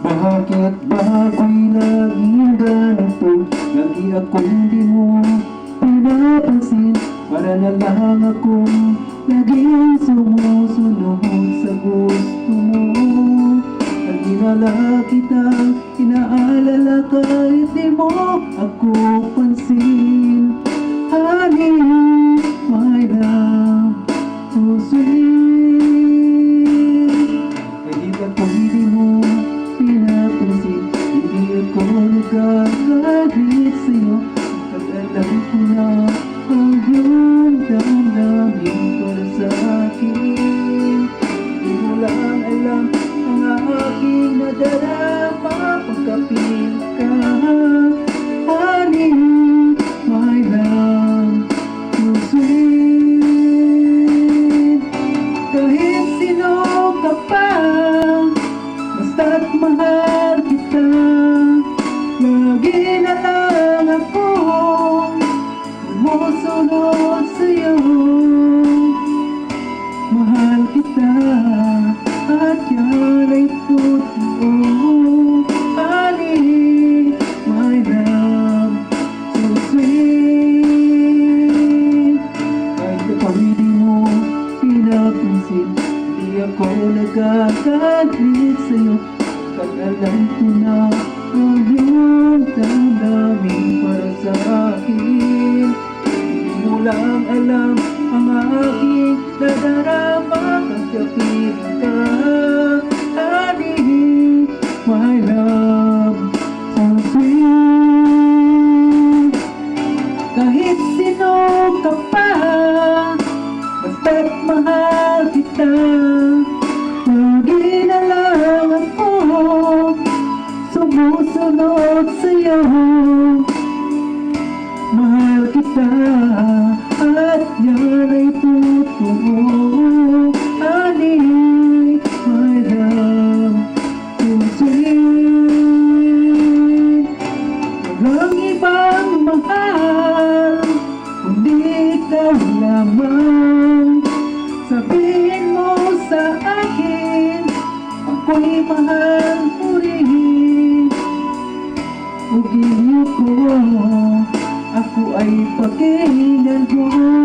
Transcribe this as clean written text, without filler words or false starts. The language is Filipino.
Bakit ba ako'y naging ganito? Lagi akong di mo pinapansin. Para na lang akong laging sumusunod sa gusto mo. Pag dinala kita, inaalala kahit di mo ako pansin. Honey, my love, so sweet. Kahit ako'y di mo pinapansin, hindi ako nagagalit sa'yo. Pag alam ko na ang iyong damdamin para sa akin. Hindi mo lang alam ang aking nadarama pagkapil ka. Honey, my love, so sweet. Kahit sino ka pa, basta't mahal kita. Lagi na lang ako sumusunod sa'yo. Mahal kita at yan ay totoo. Honey, my love, so sweet. Kahit ako'y di mo pinapansin, hindi ako nagagalit sa'yo. Pag alam ko na ang iyong damdamin para sa akin. Hindi mo lang alam ang aking nadarama pagkapil ka. Honey, my love, so sweet. Kahit sino ka pa, basta't mahal kita. Lagi na lang ako sumusunod sa'yo. Mahal kita at yan ay totoo. Honey, my love, so sweet. Walang ibang mahal kundi ikaw lamang. Sabihin mo sa akin, ako'y mahal mo rin. Huwag ko, ako ay pakinggan mo.